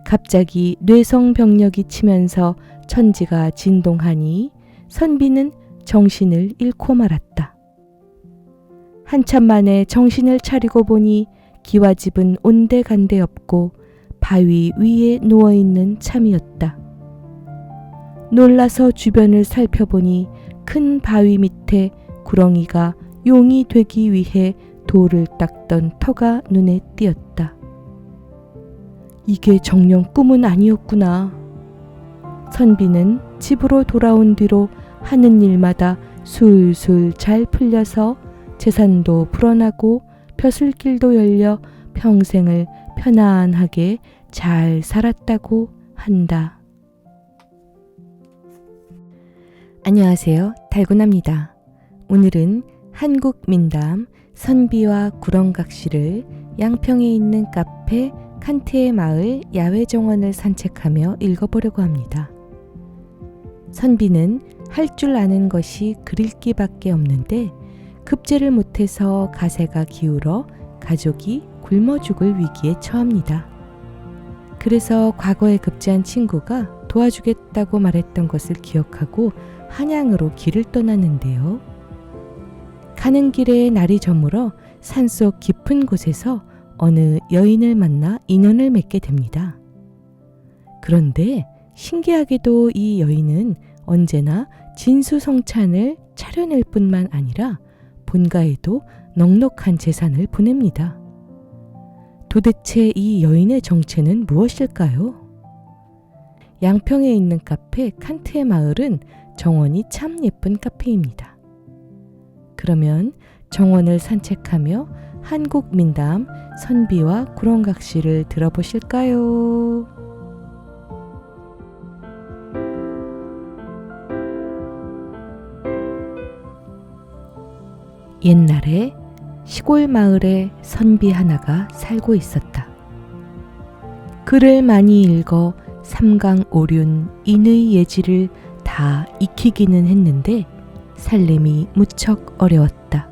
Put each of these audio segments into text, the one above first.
갑자기 뇌성병력이 치면서 천지가 진동하니 선비는 정신을 잃고 말았다. 한참 만에 정신을 차리고 보니 기와집은 온데간데 없고 바위 위에 누워있는 참이었다. 놀라서 주변을 살펴보니 큰 바위 밑에 구렁이가 용이 되기 위해 돌을 닦던 터가 눈에 띄었다. 이게 정녕 꿈은 아니었구나. 선비는 집으로 돌아온 뒤로 하는 일마다 술술 잘 풀려서 재산도 불어나고 벼슬길도 열려 평생을 편안하게 잘 살았다고 한다. 안녕하세요. 달고나입니다. 오늘은 한국민담 선비와 구렁각시를 양평에 있는 카페 칸트의 마을 야외정원을 산책하며 읽어보려고 합니다. 선비는 할 줄 아는 것이 글읽기밖에 없는데 급제를 못해서 가세가 기울어 가족이 굶어 죽을 위기에 처합니다. 그래서 과거에 급제한 친구가 도와주겠다고 말했던 것을 기억하고 한양으로 길을 떠났는데요. 가는 길에 날이 저물어 산속 깊은 곳에서 어느 여인을 만나 인연을 맺게 됩니다. 그런데 신기하게도 이 여인은 언제나 진수성찬을 차려낼 뿐만 아니라 본가에도 넉넉한 재산을 보냅니다. 도대체 이 여인의 정체는 무엇일까요? 양평에 있는 카페 칸트의 마을은 정원이 참 예쁜 카페입니다. 그러면 정원을 산책하며 한국 민담 선비와 구렁각시를 들어보실까요? 옛날에 시골 마을에 선비 하나가 살고 있었다. 글을 많이 읽어 삼강오륜 인의 예지를 다 익히기는 했는데 살림이 무척 어려웠다.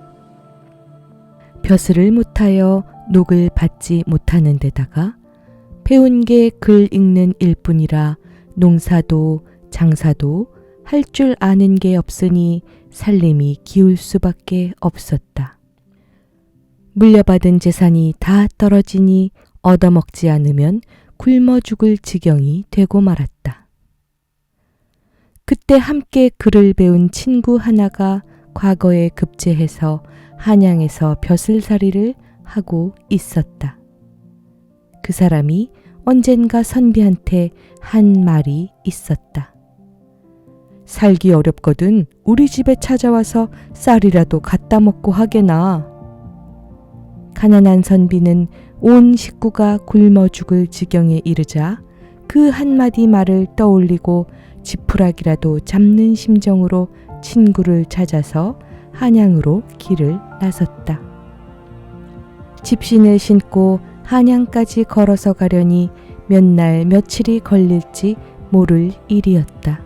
벼슬을 못하여 녹을 받지 못하는 데다가 배운 게 글 읽는 일뿐이라 농사도 장사도 할 줄 아는 게 없으니 살림이 기울 수밖에 없었다. 물려받은 재산이 다 떨어지니 얻어먹지 않으면 굶어 죽을 지경이 되고 말았다. 그때 함께 글을 배운 친구 하나가 과거에 급제해서 한양에서 벼슬살이를 하고 있었다. 그 사람이 언젠가 선비한테 한 말이 있었다. 살기 어렵거든 우리 집에 찾아와서 쌀이라도 갖다 먹고 하게나. 가난한 선비는 온 식구가 굶어 죽을 지경에 이르자 그 한마디 말을 떠올리고 지푸라기라도 잡는 심정으로 친구를 찾아서 한양으로 길을 나섰다. 집신을 신고 한양까지 걸어서 가려니 몇 날 며칠이 걸릴지 모를 일이었다.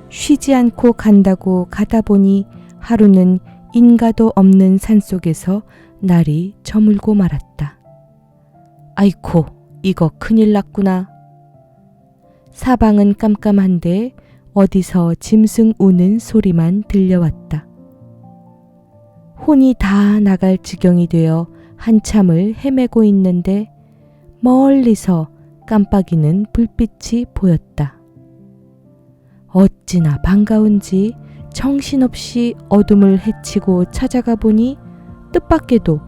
쉬지 않고 간다고 가다 보니 하루는 인가도 없는 산속에서 날이 저물고 말았다. 아이코, 이거 큰일 났구나. 사방은 깜깜한데 어디서 짐승 우는 소리만 들려왔다. 혼이 다 나갈 지경이 되어 한참을 헤매고 있는데 멀리서 깜빡이는 불빛이 보였다. 어찌나 반가운지 정신없이 어둠을 헤치고 찾아가 보니 뜻밖에도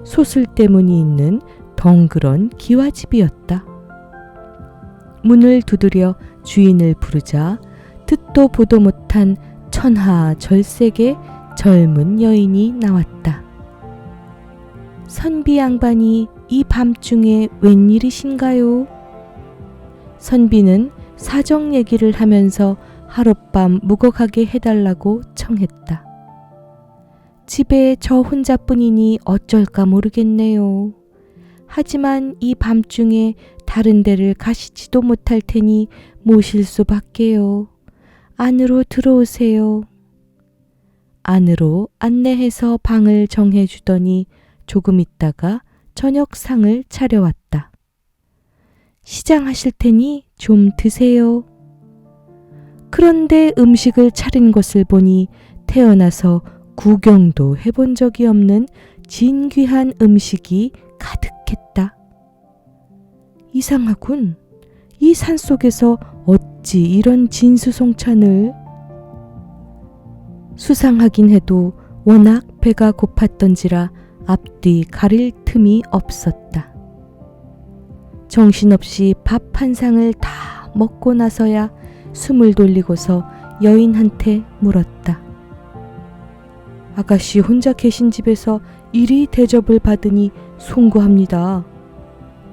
소슬대문이 있는 덩그런 기와집이었다. 문을 두드려 주인을 부르자 듣도 보도 못한 천하절색의 젊은 여인이 나왔다. 선비 양반이 이 밤중에 웬일이신가요? 선비는 사정 얘기를 하면서 하룻밤 묵어가게 해달라고 청했다. 집에 저 혼자뿐이니 어쩔까 모르겠네요. 하지만 이 밤중에 다른 데를 가시지도 못할 테니 모실 수밖에요. 안으로 들어오세요. 안으로 안내해서 방을 정해주더니 조금 있다가 저녁상을 차려왔다. 휘장하실 테니 좀 드세요. 그런데 음식을 차린 것을 보니 태어나서 구경도 해본 적이 없는 진귀한 음식이 가득했다. 이상하군. 이 산속에서 어찌 이런 진수성찬을. 수상하긴 해도 워낙 배가 고팠던지라 앞뒤 가릴 틈이 없었다. 정신없이 밥 한 상을 다 먹고 나서야 숨을 돌리고서 여인한테 물었다. 아가씨 혼자 계신 집에서 이리 대접을 받으니 송구합니다.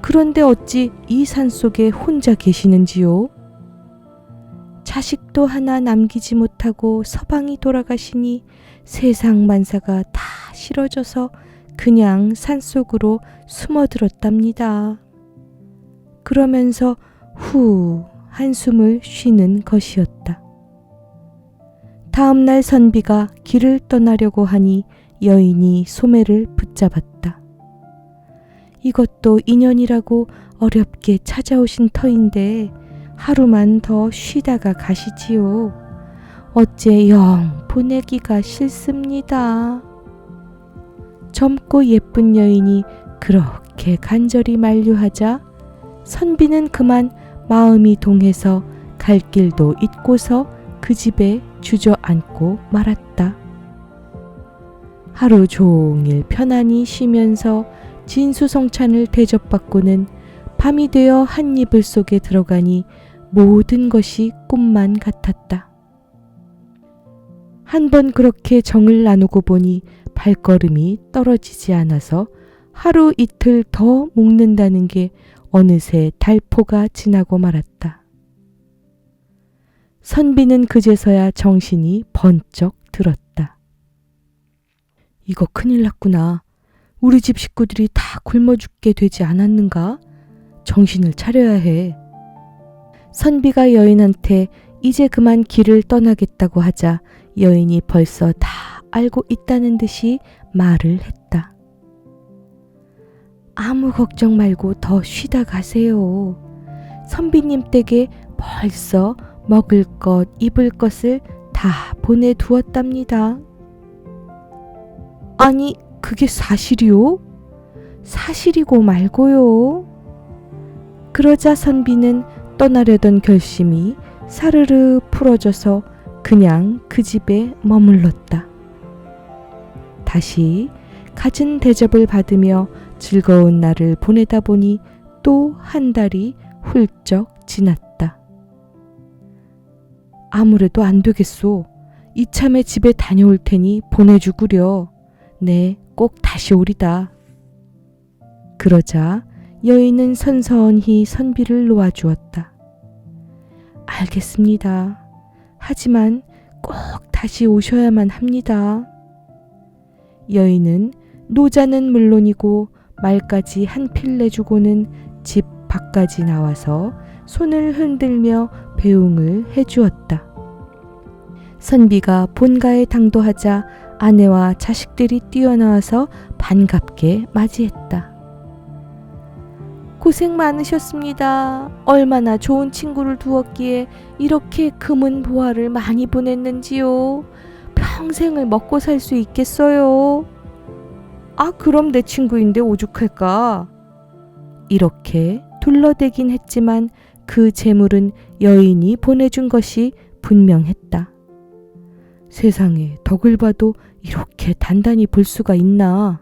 그런데 어찌 이 산속에 혼자 계시는지요? 자식도 하나 남기지 못하고 서방이 돌아가시니 세상 만사가 다 싫어져서 그냥 산속으로 숨어들었답니다. 그러면서 후 한숨을 쉬는 것이었다. 다음 날 선비가 길을 떠나려고 하니 여인이 소매를 붙잡았다. 이것도 인연이라고 어렵게 찾아오신 터인데 하루만 더 쉬다가 가시지요. 어째 영 보내기가 싫습니다. 젊고 예쁜 여인이 그렇게 간절히 만류하자 선비는 그만 마음이 동해서 갈 길도 잊고서 그 집에 주저앉고 말았다. 하루 종일 편안히 쉬면서 진수성찬을 대접받고는 밤이 되어 한 이불 속에 들어가니 모든 것이 꿈만 같았다. 한 번 그렇게 정을 나누고 보니 발걸음이 떨어지지 않아서 하루 이틀 더 묵는다는 게 어느새 달포가 지나고 말았다. 선비는 그제서야 정신이 번쩍 들었다. 이거 큰일 났구나. 우리 집 식구들이 다 굶어 죽게 되지 않았는가? 정신을 차려야 해. 선비가 여인한테 이제 그만 길을 떠나겠다고 하자 여인이 벌써 다 알고 있다는 듯이 말을 했다. 아무 걱정 말고 더 쉬다 가세요. 선비님 댁에 벌써 먹을 것, 입을 것을 다 보내두었답니다. 아니, 그게 사실이요? 사실이고 말고요. 그러자 선비는 떠나려던 결심이 사르르 풀어져서 그냥 그 집에 머물렀다. 다시 갖은 대접을 받으며 즐거운 날을 보내다 보니 또 한 달이 훌쩍 지났다. 아무래도 안 되겠소. 이참에 집에 다녀올 테니 보내주구려. 네, 꼭 다시 오리다. 그러자 여인은 선선히 선비를 놓아주었다. 알겠습니다. 하지만 꼭 다시 오셔야만 합니다. 여인은 노자는 물론이고 말까지 한 필 내주고는 집 밖까지 나와서 손을 흔들며 배웅을 해주었다. 선비가 본가에 당도하자 아내와 자식들이 뛰어나와서 반갑게 맞이했다. 고생 많으셨습니다. 얼마나 좋은 친구를 두었기에 이렇게 금은 보화를 많이 보냈는지요. 평생을 먹고 살 수 있겠어요. 아, 그럼 내 친구인데 오죽할까? 이렇게 둘러대긴 했지만 그 재물은 여인이 보내준 것이 분명했다. 세상에 덕을 봐도 이렇게 단단히 볼 수가 있나?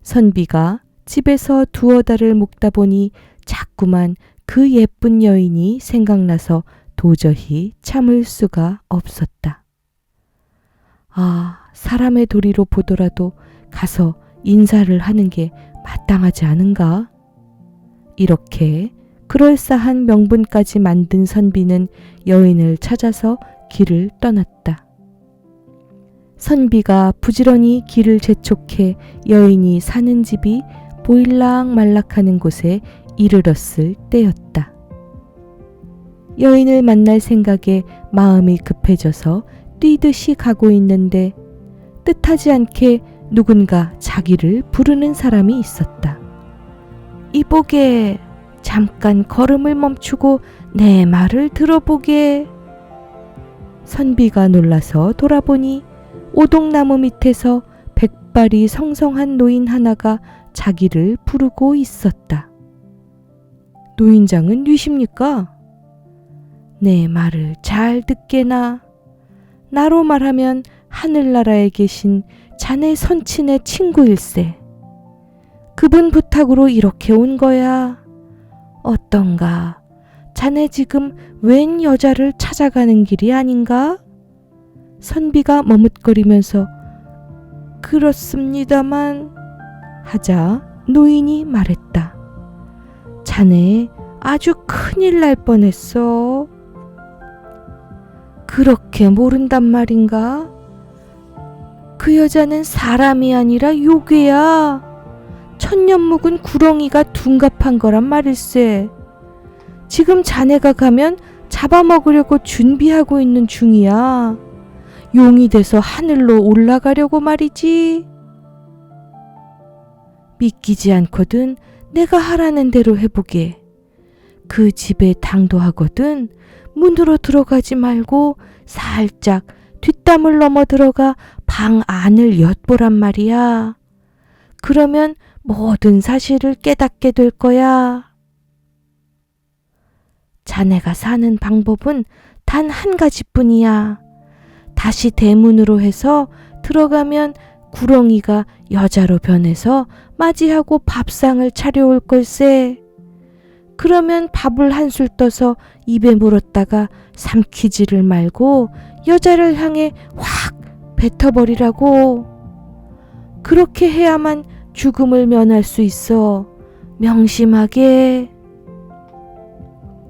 선비가 집에서 두어 달을 묵다 보니 자꾸만 그 예쁜 여인이 생각나서 도저히 참을 수가 없었다. 아, 사람의 도리로 보더라도 가서 인사를 하는 게 마땅하지 않은가? 이렇게 그럴싸한 명분까지 만든 선비는 여인을 찾아서 길을 떠났다. 선비가 부지런히 길을 재촉해 여인이 사는 집이 보일락말락하는 곳에 이르렀을 때였다. 여인을 만날 생각에 마음이 급해져서 뛰듯이 가고 있는데 뜻하지 않게 누군가 자기를 부르는 사람이 있었다. 이보게, 잠깐 걸음을 멈추고 내 말을 들어보게. 선비가 놀라서 돌아보니 오동나무 밑에서 백발이 성성한 노인 하나가 자기를 부르고 있었다. 노인장은 누이십니까? 내 말을 잘 듣게나. 나로 말하면 하늘나라에 계신 자네 선친의 친구일세. 그분 부탁으로 이렇게 온 거야. 어떤가? 자네 지금 웬 여자를 찾아가는 길이 아닌가? 선비가 머뭇거리면서 그렇습니다만 하자 노인이 말했다. 자네 아주 큰일 날 뻔했어. 그렇게 모른단 말인가? 그 여자는 사람이 아니라 요괴야. 천년 묵은 구렁이가 둔갑한 거란 말일세. 지금 자네가 가면 잡아먹으려고 준비하고 있는 중이야. 용이 돼서 하늘로 올라가려고 말이지. 믿기지 않거든 내가 하라는 대로 해보게. 그 집에 당도하거든 문으로 들어가지 말고 살짝 뒷담을 넘어 들어가 방 안을 엿보란 말이야. 그러면 모든 사실을 깨닫게 될 거야. 자네가 사는 방법은 단 한 가지뿐이야. 다시 대문으로 해서 들어가면 구렁이가 여자로 변해서 맞이하고 밥상을 차려올 걸세. 그러면 밥을 한술 떠서 입에 물었다가 삼키지를 말고 여자를 향해 확 뱉어버리라고. 그렇게 해야만 죽음을 면할 수 있어. 명심하게.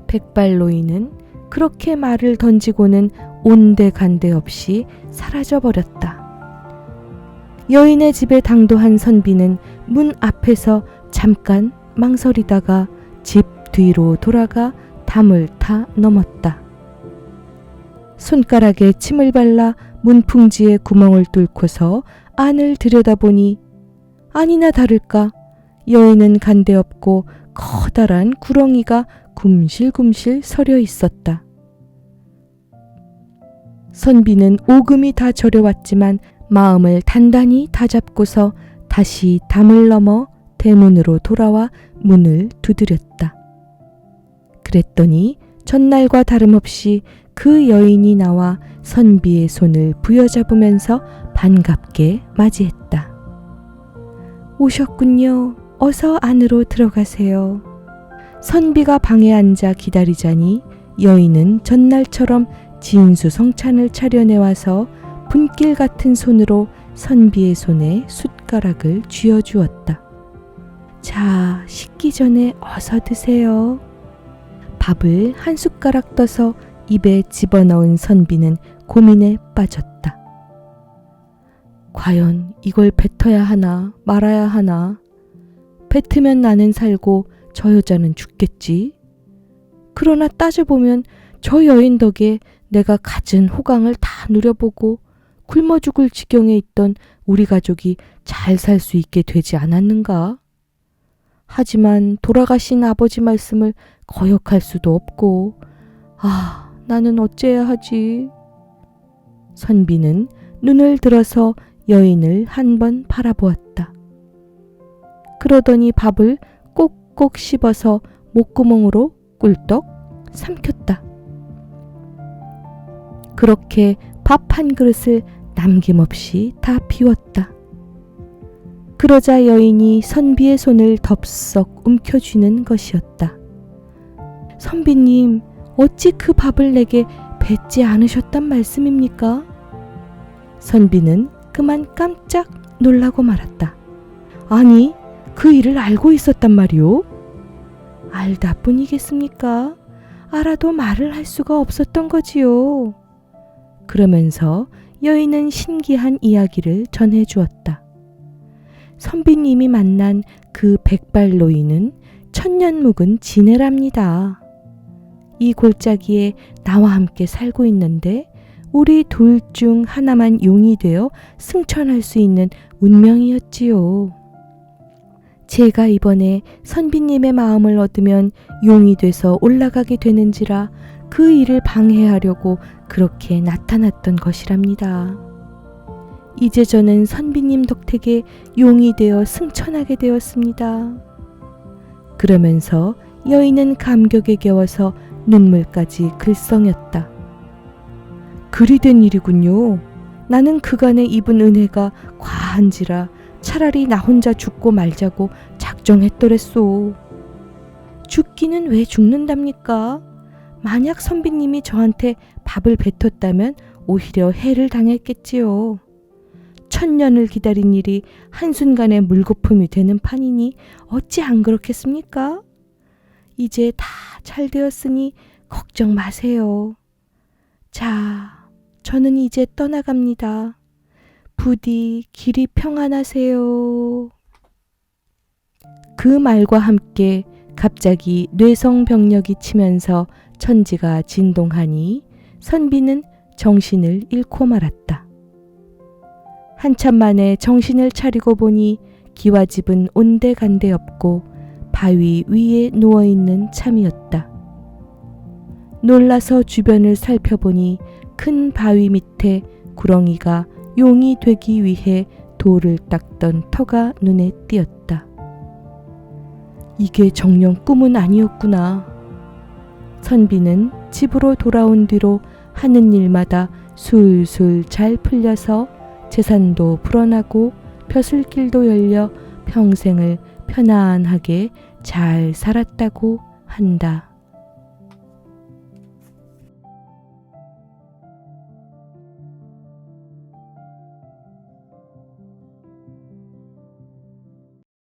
백발노인은 그렇게 말을 던지고는 온데간데 없이 사라져버렸다. 여인의 집에 당도한 선비는 문 앞에서 잠깐 망설이다가 집 뒤로 돌아가 담을 타 넘었다. 손가락에 침을 발라 문풍지에 구멍을 뚫고서 안을 들여다보니 아니나 다를까 여인은 간데없고 커다란 구렁이가 굼실굼실 서려 있었다. 선비는 오금이 다 저려왔지만 마음을 단단히 다잡고서 다시 담을 넘어 대문으로 돌아와 문을 두드렸다. 그랬더니 전날과 다름없이 그 여인이 나와 선비의 손을 부여잡으면서 반갑게 맞이했다. 오셨군요. 어서 안으로 들어가세요. 선비가 방에 앉아 기다리자니 여인은 전날처럼 진수성찬을 차려내와서 분길 같은 손으로 선비의 손에 숟가락을 쥐어주었다. 자, 식기 전에 어서 드세요. 밥을 한 숟가락 떠서 입에 집어넣은 선비는 고민에 빠졌다. 과연 이걸 뱉어야 하나 말아야 하나. 뱉으면 나는 살고 저 여자는 죽겠지. 그러나 따져보면 저 여인 덕에 내가 갖은 호강을 다 누려보고 굶어 죽을 지경에 있던 우리 가족이 잘 살 수 있게 되지 않았는가? 하지만 돌아가신 아버지 말씀을 거역할 수도 없고, 나는 어째야 하지? 선비는 눈을 들어서 여인을 한 번 바라보았다. 그러더니 밥을 꼭꼭 씹어서 목구멍으로 꿀떡 삼켰다. 그렇게 밥 한 그릇을 남김없이 다 비웠다. 그러자 여인이 선비의 손을 덥석 움켜쥐는 것이었다. 선비님, 어찌 그 밥을 내게 뱉지 않으셨단 말씀입니까? 선비는 그만 깜짝 놀라고 말았다. 아니, 그 일을 알고 있었단 말이오? 알다 뿐이겠습니까? 알아도 말을 할 수가 없었던 거지요. 그러면서 여인은 신기한 이야기를 전해주었다. 선비님이 만난 그 백발노인은 천년 묵은 지네랍니다. 이 골짜기에 나와 함께 살고 있는데 우리 둘 중 하나만 용이 되어 승천할 수 있는 운명이었지요. 제가 이번에 선비님의 마음을 얻으면 용이 돼서 올라가게 되는지라 그 일을 방해하려고 그렇게 나타났던 것이랍니다. 이제 저는 선비님 덕택에 용이 되어 승천하게 되었습니다. 그러면서 여인은 감격에 겨워서 눈물까지 글썽였다. 그리 된 일이군요. 나는 그간에 입은 은혜가 과한지라 차라리 나 혼자 죽고 말자고 작정했더랬소. 죽기는 왜 죽는답니까? 만약 선비님이 저한테 밥을 뱉었다면 오히려 해를 당했겠지요. 1000년을 기다린 일이 한순간에 물거품이 되는 판이니 어찌 안 그렇겠습니까? 이제 다 잘 되었으니 걱정 마세요. 자, 저는 이제 떠나갑니다. 부디 길이 평안하세요. 그 말과 함께 갑자기 뇌성병력이 치면서 천지가 진동하니 선비는 정신을 잃고 말았다. 한참 만에 정신을 차리고 보니 기와집은 온데간데 없고 바위 위에 누워있는 참이었다. 놀라서 주변을 살펴보니 큰 바위 밑에 구렁이가 용이 되기 위해 돌을 닦던 터가 눈에 띄었다. 이게 정녕 꿈은 아니었구나. 선비는 집으로 돌아온 뒤로 하는 일마다 술술 잘 풀려서 재산도 불어나고 벼슬길도 열려 평생을 편안하게 잘 살았다고 한다.